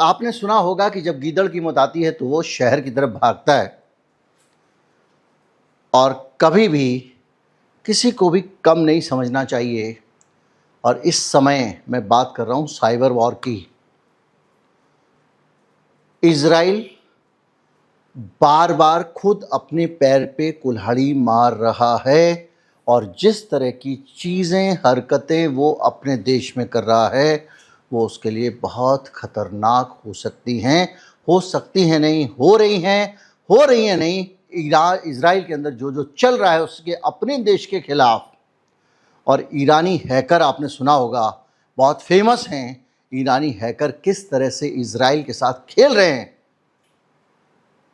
आपने सुना होगा कि जब गीदड़ की मौत आती है तो वो शहर की तरफ भागता है, और कभी भी किसी को भी कम नहीं समझना चाहिए। और इस समय मैं बात कर रहा हूँ साइबर वॉर की। इजराइल बार बार खुद अपने पैर पे कुल्हाड़ी मार रहा है, और जिस तरह की चीज़ें, हरकतें वो अपने देश में कर रहा है वो उसके लिए बहुत ख़तरनाक हो सकती हैं नहीं, हो रही हैं नहीं। इजराइल के अंदर जो जो चल रहा है उसके अपने देश के खिलाफ। और ईरानी हैकर आपने सुना होगा, बहुत फेमस हैं ईरानी हैकर, किस तरह से इजराइल के साथ खेल रहे हैं,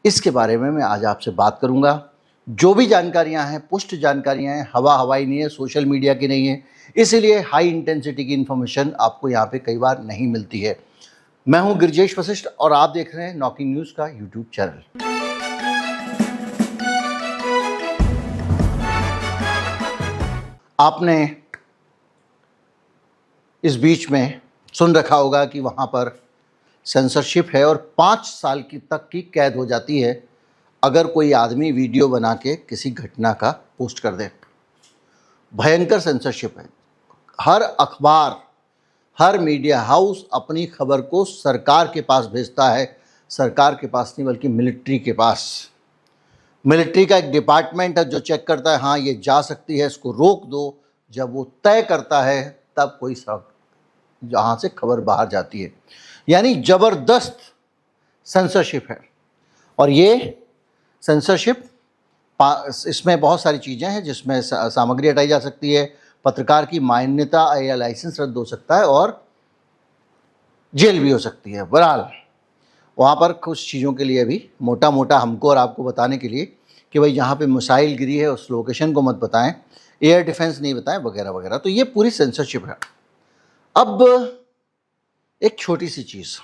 इसके बारे में मैं आज आपसे बात करूंगा। जो भी जानकारियां हैं, पुष्ट जानकारियां हैं, हवाई नहीं है, सोशल मीडिया की नहीं है, इसीलिए हाई इंटेंसिटी की इन्फॉर्मेशन आपको यहाँ पे कई बार नहीं मिलती है। मैं हूं गिरजेश वशिष्ठ और आप देख रहे हैं नॉकिंग न्यूज़ का यूट्यूब चैनल। आपने इस बीच में सुन रखा होगा कि वहाँ पर सेंसरशिप है और 5 साल की तक की कैद हो जाती है अगर कोई आदमी वीडियो बना के किसी घटना का पोस्ट कर दे। भयंकर सेंसरशिप है। हर अखबार, हर मीडिया हाउस अपनी खबर को सरकार के पास भेजता है। सरकार के पास नहीं बल्कि मिलिट्री के पास। मिलिट्री का एक डिपार्टमेंट है जो चेक करता है, हाँ ये जा सकती है, इसको रोक दो। जब वो तय करता है तब कोई सब जहाँ से खबर बाहर जाती है। यानी ज़बरदस्त सेंसरशिप है। और ये सेंसरशिप, इसमें बहुत सारी चीज़ें हैं जिसमें सामग्री हटाई जा सकती है, पत्रकार की मान्यता या लाइसेंस रद्द हो सकता है और जेल भी हो सकती है। बहरहाल वहाँ पर कुछ चीज़ों के लिए भी मोटा मोटा हमको और आपको बताने के लिए कि भाई जहाँ पे मिसाइल गिरी है उस लोकेशन को मत बताएं, एयर डिफेंस नहीं बताएं, वगैरह वगैरह। तो ये पूरी सेंसरशिप है। अब एक छोटी सी चीज़,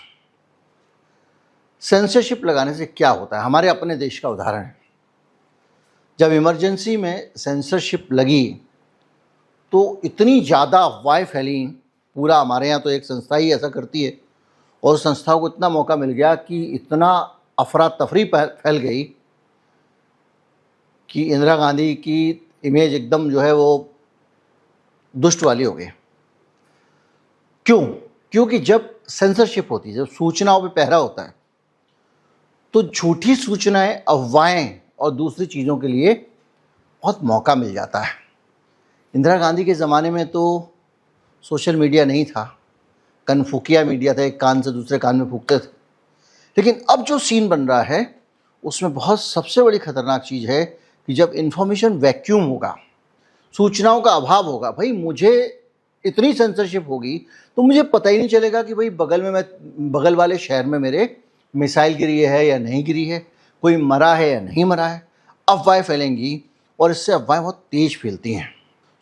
सेंसरशिप लगाने से क्या होता है, हमारे अपने देश का उदाहरण है। जब इमरजेंसी में सेंसरशिप लगी तो इतनी ज़्यादा अफवाहें फैली, पूरा हमारे यहाँ तो एक संस्था ही ऐसा करती है, और संस्था को इतना मौका मिल गया कि इतना अफरा तफरी फैल गई कि इंदिरा गांधी की इमेज एकदम जो है वो दुष्ट वाली हो गई। क्योंकि जब सेंसरशिप होती है, जब सूचनाओं पे पहरा होता है, तो झूठी सूचनाएं, अफवाहें और दूसरी चीज़ों के लिए बहुत मौका मिल जाता है। इंदिरा गांधी के ज़माने में तो सोशल मीडिया नहीं था, कनफुकिया मीडिया था, एक कान से दूसरे कान में फूंकते थे। लेकिन अब जो सीन बन रहा है उसमें बहुत सबसे बड़ी ख़तरनाक चीज़ है कि जब इन्फॉर्मेशन वैक्यूम होगा, सूचनाओं का अभाव होगा, भाई मुझे इतनी सेंसरशिप होगी तो मुझे पता ही नहीं चलेगा कि भाई बगल वाले शहर में मेरे मिसाइल गिरी है या नहीं गिरी है, कोई मरा है या नहीं मरा है। अफवाहें फैलेंगी और इससे अफवाहें बहुत तेज़ फैलती हैं।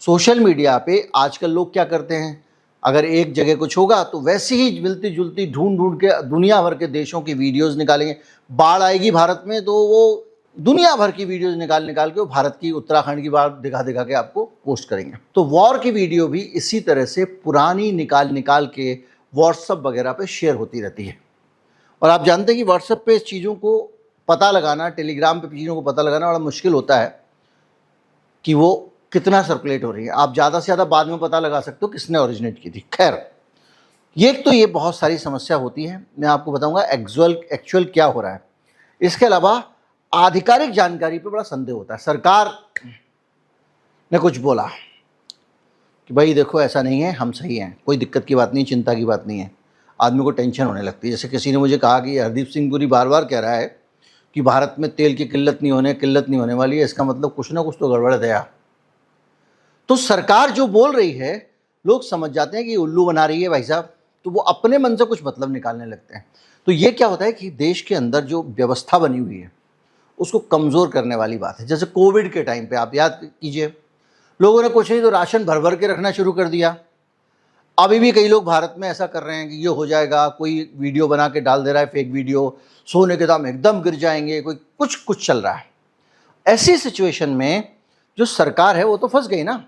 सोशल मीडिया पे आजकल लोग क्या करते हैं, अगर एक जगह कुछ होगा तो वैसे ही मिलती जुलती ढूंढ के दुनिया भर के देशों की वीडियोज़ निकालेंगे। बाढ़ आएगी भारत में तो वो दुनिया भर की वीडियोज़ निकाल के वो भारत की, उत्तराखंड की बाढ़ दिखा के आपको पोस्ट करेंगे। तो वॉर की वीडियो भी इसी तरह से पुरानी निकाल के व्हाट्सएप वगैरह पे शेयर होती रहती है। और आप जानते हैं कि व्हाट्सएप पे इस चीज़ों को पता लगाना, टेलीग्राम पे चीज़ों को पता लगाना बड़ा मुश्किल होता है कि वो कितना सर्कुलेट हो रही है। आप ज़्यादा से ज़्यादा बाद में पता लगा सकते हो किसने ओरिजिनेट की थी। खैर, ये बहुत सारी समस्या होती है। मैं आपको बताऊंगा एक्चुअल क्या हो रहा है। इसके अलावा आधिकारिक जानकारी पे बड़ा संदेह होता है। सरकार ने कुछ बोला कि भाई देखो ऐसा नहीं है, हम सही हैं, कोई दिक्कत की बात नहीं, चिंता की बात नहीं है। आदमी को टेंशन होने लगती है। जैसे किसी ने मुझे कहा कि हरदीप सिंह पुरी बार बार कह रहा है कि भारत में तेल की किल्लत नहीं होने वाली है, इसका मतलब कुछ ना कुछ तो गड़बड़ है। तो सरकार जो बोल रही है लोग समझ जाते हैं कि उल्लू बना रही है भाई साहब, तो वो अपने मन से कुछ मतलब निकालने लगते हैं। तो ये क्या होता है कि देश के अंदर जो व्यवस्था बनी हुई है उसको कमज़ोर करने वाली बात है। जैसे कोविड के टाइम पे आप याद कीजिए, लोगों ने कुछ नहीं तो राशन भर के रखना शुरू कर दिया। अभी भी कई लोग भारत में ऐसा कर रहे हैं कि ये हो जाएगा, कोई वीडियो बना के डाल दे रहा है, फेक वीडियो, सोने के दाम एकदम गिर जाएंगे, कोई कुछ चल रहा है। ऐसी सिचुएशन में जो सरकार है वो तो फंस गई ना,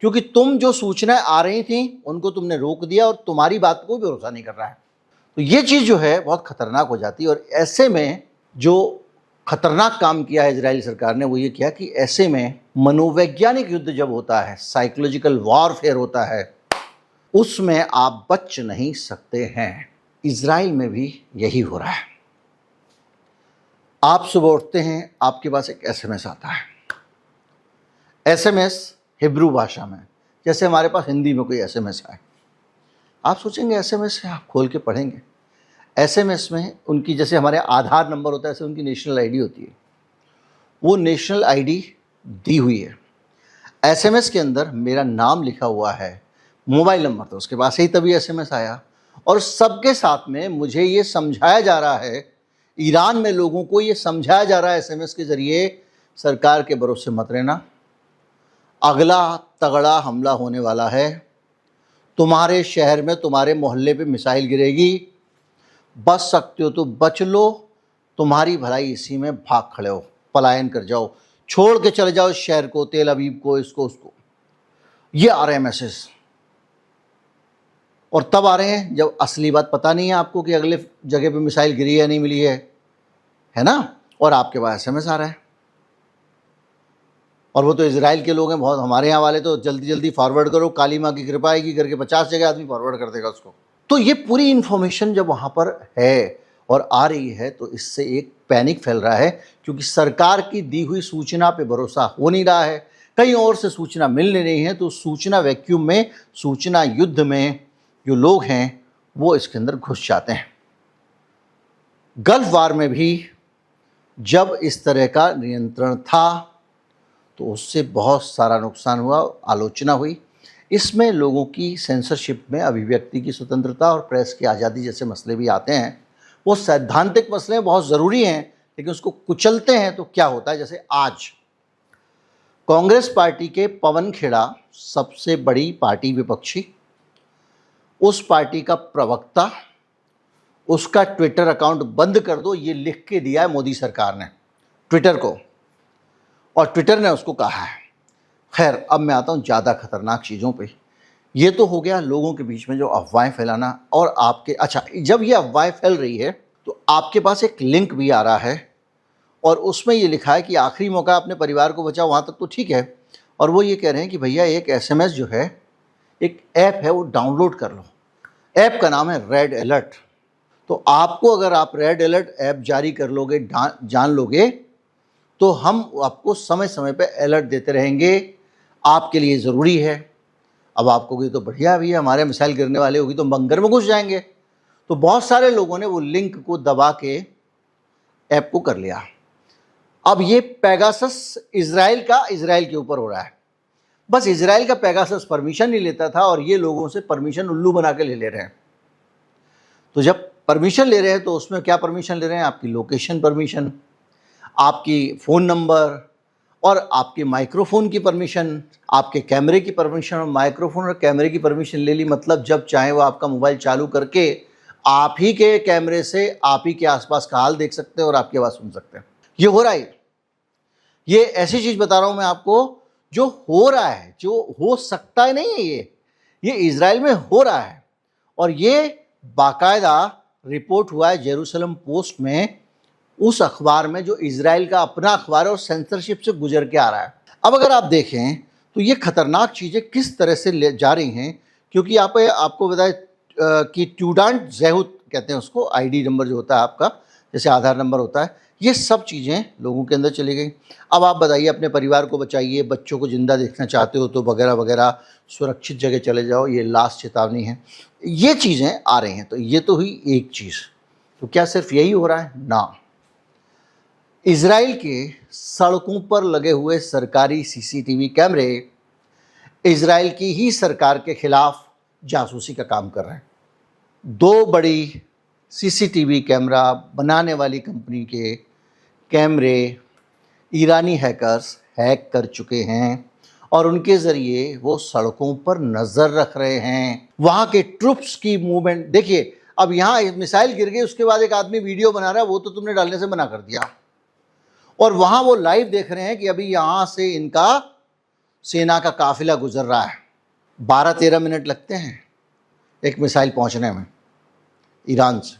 क्योंकि तुम जो सूचनाएं आ रही थी उनको तुमने रोक दिया और तुम्हारी बात को भरोसा नहीं कर रहा है। तो ये चीज़ जो है बहुत खतरनाक हो जाती है। और ऐसे में जो खतरनाक काम किया है इजरायली सरकार ने वो ये किया कि ऐसे में मनोवैज्ञानिक युद्ध जब होता है, साइकोलॉजिकल वॉरफेयर होता है, उसमें आप बच नहीं सकते हैं। इजराइल में भी यही हो रहा है। आप सुबह उठते हैं, आपके पास एक एसएमएस आता है। एसएमएस हिब्रू भाषा में, जैसे हमारे पास हिंदी में कोई एसएमएस आए, आप सोचेंगे एसएमएस है, आप खोल के पढ़ेंगे। एसएमएस में उनकी, जैसे हमारे आधार नंबर होता है, ऐसे उनकी नेशनल आईडी होती है। वो नेशनल आईडी दी हुई है। एसएमएस के अंदर मेरा नाम लिखा हुआ है, मोबाइल नंबर तो उसके पास ही, तभी एसएमएस आया। और सबके साथ में मुझे ये समझाया जा रहा है, ईरान में लोगों को ये समझाया जा रहा है एसएमएस के ज़रिए, सरकार के भरोसे मत रहना, अगला तगड़ा हमला होने वाला है, तुम्हारे शहर में, तुम्हारे मोहल्ले पे मिसाइल गिरेगी, बच सकते हो तो बच लो, तुम्हारी भलाई इसी में, भाग खड़े हो, पलायन कर जाओ, छोड़ के चले जाओ इस शहर को, तेल अवीव को, इसको उसको। ये आ रहे हैं मैसेज। और तब आ रहे हैं जब असली बात पता नहीं है आपको कि अगले जगह पे मिसाइल गिरी है नहीं मिली है ना, और आपके पास एसएमएस आ रहा है। और वो तो इजराइल के लोग हैं बहुत, हमारे यहाँ वाले तो जल्दी जल्दी फॉरवर्ड करो, काली माँ की कृपा आएगी करके 50 जगह आदमी फॉरवर्ड कर देगा उसको। तो ये पूरी इन्फॉर्मेशन जब वहाँ पर है और आ रही है, तो इससे एक पैनिक फैल रहा है, क्योंकि सरकार की दी हुई सूचना पे भरोसा हो नहीं रहा है, कहीं और से सूचना मिल नहीं रही है। तो सूचना वैक्यूम में, सूचना युद्ध में जो लोग हैं वो इसके अंदर घुस जाते हैं। गल्फ वार में भी जब इस तरह का नियंत्रण था तो उससे बहुत सारा नुकसान हुआ, आलोचना हुई। इसमें लोगों की सेंसरशिप में अभिव्यक्ति की स्वतंत्रता और प्रेस की आज़ादी जैसे मसले भी आते हैं। वो सैद्धांतिक मसले बहुत ज़रूरी हैं, लेकिन उसको कुचलते हैं तो क्या होता है। जैसे आज कांग्रेस पार्टी के पवन खेड़ा, सबसे बड़ी पार्टी विपक्षी, उस पार्टी का प्रवक्ता, उसका ट्विटर अकाउंट बंद कर दो ये लिख के दिया है मोदी सरकार ने ट्विटर को, और ट्विटर ने उसको कहा है। खैर, अब मैं आता हूँ ज़्यादा खतरनाक चीज़ों पे। ये तो हो गया लोगों के बीच में जो अफवाहें फैलाना, और आपके, अच्छा, जब ये अफवाहें फैल रही है तो आपके पास एक लिंक भी आ रहा है और उसमें ये लिखा है कि आखिरी मौका, अपने परिवार को बचाओ, वहाँ तक तो ठीक है। और वो ये कह रहे हैं कि भैया एक एसएमएस जो है, एक ऐप है, वो डाउनलोड कर लो। ऐप का नाम है रेड अलर्ट। तो आपको, अगर आप रेड अलर्ट ऐप जारी कर लोगे, जान लोगे, तो हम आपको समय समय पे अलर्ट देते रहेंगे, आपके लिए ज़रूरी है। अब आप कहोगे तो बढ़िया भी है, हमारे मिसाइल गिरने वाले होगी तो बंकर में घुस जाएंगे। तो बहुत सारे लोगों ने वो लिंक को दबा के ऐप को कर लिया। अब ये पेगासस इजराइल के ऊपर हो रहा है। बस इजराइल का पेगासस परमिशन नहीं लेता था और ये लोगों से परमिशन उल्लू बना के ले रहे हैं। तो जब परमिशन ले रहे हैं तो उसमें क्या परमिशन ले रहे हैं? आपकी लोकेशन परमिशन, आपकी फ़ोन नंबर, और आपके माइक्रोफोन की परमिशन, आपके कैमरे की परमिशन। और माइक्रोफोन और कैमरे की परमिशन ले ली, मतलब जब चाहे वो आपका मोबाइल चालू करके आप ही के कैमरे से आप ही के आसपास का हाल देख सकते हैं और आपकी आवाज़ सुन सकते हैं। ये हो रहा है। ये ऐसी चीज़ बता रहा हूँ मैं आपको जो हो रहा है, जो हो सकता है नहीं है, ये इजराइल में हो रहा है। और ये बाकायदा रिपोर्ट हुआ है जेरूसलम पोस्ट में, उस अखबार में जो इजराइल का अपना अखबार है और सेंसरशिप से गुजर के आ रहा है। अब अगर आप देखें तो ये खतरनाक चीज़ें किस तरह से ले जा रही हैं, क्योंकि आपको बताए कि ट्यूडांट ज़ेहुत कहते हैं उसको, आईडी नंबर जो होता है आपका, जैसे आधार नंबर होता है, ये सब चीज़ें लोगों के अंदर चली गई। अब आप बताइए, अपने परिवार को बचाइए, बच्चों को ज़िंदा देखना चाहते हो तो वगैरह वगैरह, सुरक्षित जगह चले जाओ, ये लास्ट चेतावनी है। ये चीज़ें आ रही हैं। तो ये तो हुई एक चीज़। तो क्या सिर्फ यही हो रहा है? ना, इजराइल के सड़कों पर लगे हुए सरकारी सीसीटीवी कैमरे इजराइल की ही सरकार के खिलाफ जासूसी का काम कर रहे हैं। दो बड़ी सीसीटीवी कैमरा बनाने वाली कंपनी के कैमरे ईरानी हैकर्स हैक कर चुके हैं और उनके ज़रिए वो सड़कों पर नज़र रख रहे हैं। वहाँ के ट्रुप्स की मूवमेंट देखिए। अब यहाँ मिसाइल गिर गई, उसके बाद एक आदमी वीडियो बना रहा है, वो तो तुमने डालने से मना कर दिया, और वहाँ वो लाइव देख रहे हैं कि अभी यहाँ से इनका सेना का काफिला गुजर रहा है। 12-13 मिनट लगते हैं एक मिसाइल पहुँचने में। ईरान से,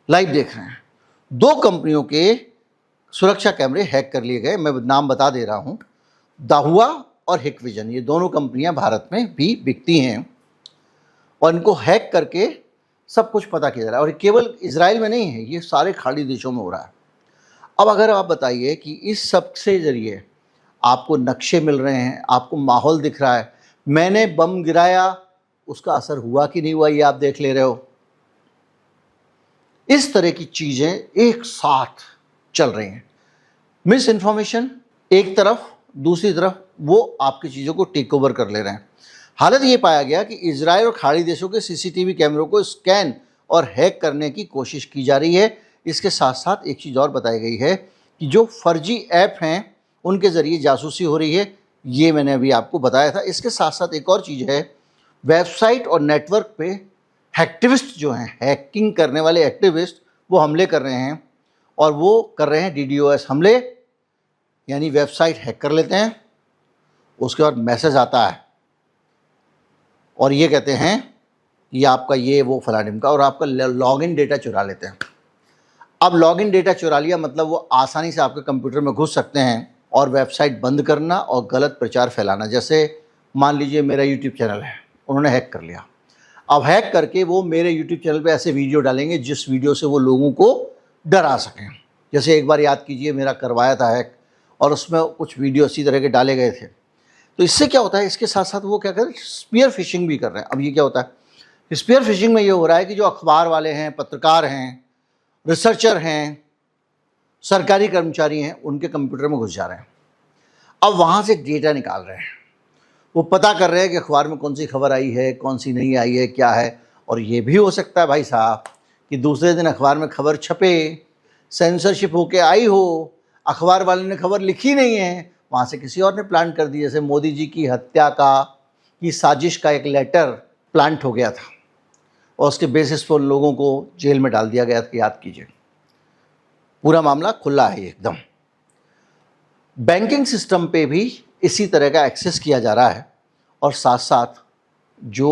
लाइव देख रहे हैं। 2 कंपनियों के सुरक्षा कैमरे हैक कर लिए गए। मैं नाम बता दे रहा हूँ, दाहुआ और हिकविजन। ये दोनों कंपनियां भारत में भी बिकती हैं और इनको हैक करके सब कुछ पता किया जा रहा है। और केवल इजराइल में नहीं है, ये सारे खाड़ी देशों में हो रहा है। अब अगर आप बताइए कि इस सब से ज़रिए आपको नक्शे मिल रहे हैं, आपको माहौल दिख रहा है, मैंने बम गिराया, उसका असर हुआ कि नहीं हुआ ये आप देख ले रहे हो। इस तरह की चीज़ें एक साथ चल रही हैं। मिस इन्फॉर्मेशन एक तरफ, दूसरी तरफ वो आपकी चीज़ों को टेक ओवर कर ले रहे हैं। हालत ये पाया गया कि इजराइल और खाड़ी देशों के सीसीटीवी कैमरों को स्कैन और हैक करने की कोशिश की जा रही है। इसके साथ साथ एक चीज़ और बताई गई है कि जो फर्जी ऐप हैं उनके ज़रिए जासूसी हो रही है। ये मैंने अभी आपको बताया था। इसके साथ साथ एक और चीज़ है, वेबसाइट और नेटवर्क पे हैक्टिविस्ट जो हैं, हैकिंग करने वाले एक्टिविस्ट, वो हमले कर रहे हैं और वो कर रहे हैं DDoS हमले, यानी वेबसाइट हैक कर लेते हैं, उसके बाद मैसेज आता है और ये कहते हैं कि आपका ये वो फला ढिमका, और आपका लॉगिन डेटा चुरा लेते हैं। अब लॉगिन डेटा चुरा लिया मतलब वो आसानी से आपके कंप्यूटर में घुस सकते हैं और वेबसाइट बंद करना और गलत प्रचार फैलाना। जैसे मान लीजिए मेरा यूट्यूब चैनल है, उन्होंने हैक कर लिया। अब हैक करके वो मेरे यूट्यूब चैनल पे ऐसे वीडियो डालेंगे जिस वीडियो से वो लोगों को डरा सकें। जैसे एक बार याद कीजिए, मेरा करवाया था हैक और उसमें कुछ वीडियो इसी तरह के डाले गए थे। तो इससे क्या होता है, इसके साथ साथ वो क्या कर रहे हैं, स्पीयर फिशिंग भी कर रहे हैं। अब ये क्या होता है, स्पीयर फिशिंग में ये हो रहा है कि जो अखबार वाले हैं, पत्रकार हैं, रिसर्चर हैं, सरकारी कर्मचारी हैं, उनके कंप्यूटर में घुस जा रहे हैं। अब वहाँ से डेटा निकाल रहे हैं, वो पता कर रहे हैं कि अखबार में कौन सी खबर आई है, कौन सी नहीं आई है, क्या है। और ये भी हो सकता है भाई साहब कि दूसरे दिन अखबार में खबर छपे, सेंसरशिप होके आई हो, अखबार वाले ने खबर लिखी नहीं है, वहाँ से किसी और ने प्लान कर दी। जैसे मोदी जी की हत्या की साजिश का एक लेटर प्लांट हो गया था और उसके बेसिस पर उन लोगों को जेल में डाल दिया गया था, याद कीजिए। पूरा मामला खुला है एकदम। बैंकिंग सिस्टम पे भी इसी तरह का एक्सेस किया जा रहा है और साथ साथ जो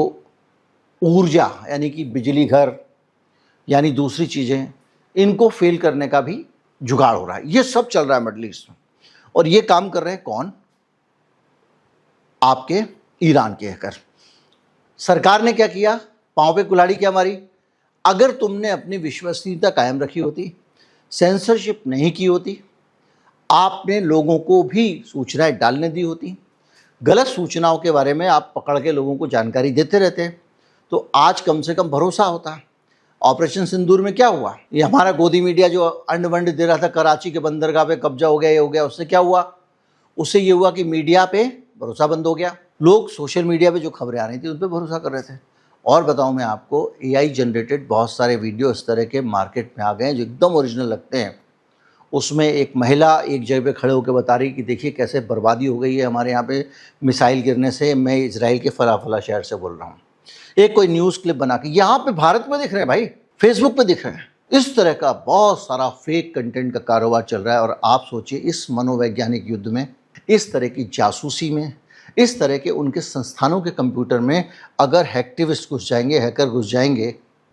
ऊर्जा यानी कि बिजली घर यानी दूसरी चीज़ें, इनको फेल करने का भी जुगाड़ हो रहा है। ये सब चल रहा है मिडल ईस्ट में। और ये काम कर रहे हैं कौन? आपके ईरान के हैकर। सरकार ने क्या किया, पांव पे कुल्हाड़ी क्या मारी। अगर तुमने अपनी विश्वसनीयता कायम रखी होती, सेंसरशिप नहीं की होती, आपने लोगों को भी सूचनाएं डालने दी होती, गलत सूचनाओं के बारे में आप पकड़ के लोगों को जानकारी देते रहते, तो आज कम से कम भरोसा होता। ऑपरेशन सिंदूर में क्या हुआ, ये हमारा गोदी मीडिया जो अंड वंड दे रहा था, कराची के बंदरगाह पे कब्जा हो गया, ये हो गया, उससे क्या हुआ? उससे ये हुआ कि मीडिया पे भरोसा बंद हो गया। लोग सोशल मीडिया पे जो खबरें आ रही थी उन पर भरोसा कर रहे थे। और बताऊं मैं आपको, AI जनरेटेड बहुत सारे वीडियो इस तरह के मार्केट में आ गए हैं जो एकदम ओरिजिनल लगते हैं। उसमें एक महिला एक जगह पे खड़े होकर बता रही कि देखिए कैसे बर्बादी हो गई है हमारे यहाँ पे मिसाइल गिरने से, मैं इजराइल के फला फला शहर से बोल रहा हूँ। एक कोई न्यूज़ क्लिप बना के यहाँ पे भारत में दिख रहे हैं भाई, फेसबुक पे दिख रहे हैं। इस तरह का बहुत सारा फेक कंटेंट का कारोबार चल रहा है। और आप सोचिए, इस मनोवैज्ञानिक युद्ध में, इस तरह की जासूसी में, इस तरह के उनके संस्थानों के कंप्यूटर में अगर हैक्टिविस्ट घुस जाएंगे, हैकर घुस जाएंगे,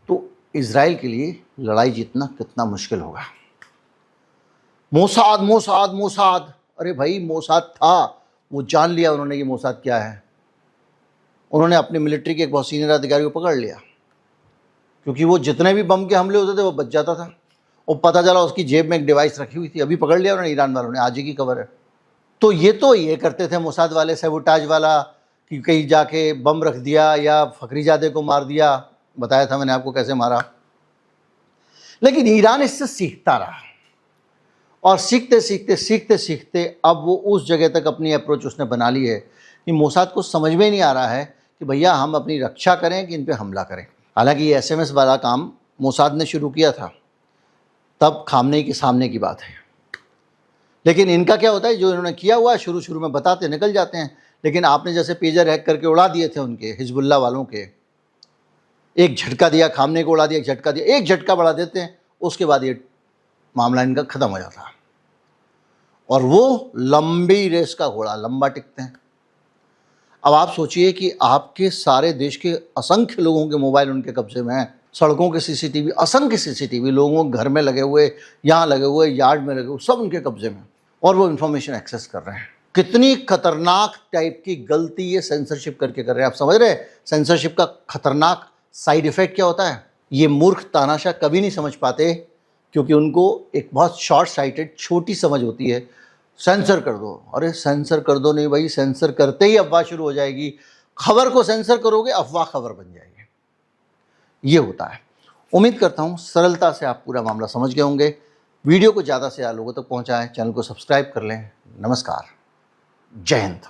तो इजराइल के लिए लड़ाई जीतना कितना मुश्किल होगा। मोसाद मोसाद मोसाद, अरे भाई मोसाद था, वो जान लिया उन्होंने कि मोसाद क्या है। उन्होंने अपने मिलिट्री के एक बहुत सीनियर अधिकारी को पकड़ लिया, क्योंकि वो जितने भी बम के हमले होते थे वो बच जाता था। और पता चला उसकी जेब में एक डिवाइस रखी हुई थी, अभी पकड़ लिया उन्होंने ईरान वालों ने, आज ही की खबर है। तो ये करते थे मोसाद वाले, सैबोटाज वाला, कि कहीं जाके बम रख दिया या फखरीजादे को मार दिया। बताया था मैंने आपको कैसे मारा। लेकिन ईरान इससे सीखता रहा और सीखते सीखते सीखते सीखते अब वो उस जगह तक अपनी अप्रोच उसने बना ली है कि मोसाद को समझ में नहीं आ रहा है कि भैया हम अपनी रक्षा करें कि इन पे हमला करें। हालांकि ये SMS वाला काम मोसाद ने शुरू किया था, तब खामनेई के सामने की बात है। लेकिन इनका क्या होता है, जो इन्होंने किया हुआ है शुरू में बताते निकल जाते हैं। लेकिन आपने जैसे पेजर हैक करके उड़ा दिए थे उनके हिजबुल्ला वालों के, एक झटका दिया, खामने को उड़ा दिया, एक झटका दिया, एक झटका बढ़ा देते हैं, उसके बाद ये मामला इनका खत्म हो जाता है। और वो लंबी रेस का घोड़ा, लंबा टिकते हैं। अब आप सोचिए कि आपके सारे देश के असंख्य लोगों के मोबाइल उनके कब्जे में हैं, सड़कों के सीसीटीवी, असंख्य सीसीटीवी लोगों के घर में लगे हुए, यहाँ लगे हुए, यार्ड में लगे हुए, सब उनके कब्जे में, और वो इन्फॉर्मेशन एक्सेस कर रहे हैं। कितनी खतरनाक टाइप की गलती ये सेंसरशिप करके कर रहे हैं। आप समझ रहे हैं सेंसरशिप का खतरनाक साइड इफेक्ट क्या होता है? ये मूर्ख तानाशाह कभी नहीं समझ पाते, क्योंकि उनको एक बहुत शॉर्ट साइटेड छोटी समझ होती है। सेंसर कर दो, अरे सेंसर कर दो नहीं भाई, सेंसर करते ही अफवाह शुरू हो जाएगी। खबर को सेंसर करोगे, अफवाह खबर बन जाएगी। ये होता है। उम्मीद करता हूँ सरलता से आप पूरा मामला समझ गए होंगे। वीडियो को ज़्यादा से ज़्यादा लोगों तक पहुँचाएं, चैनल को सब्सक्राइब कर लें। नमस्कार, जय हिंद।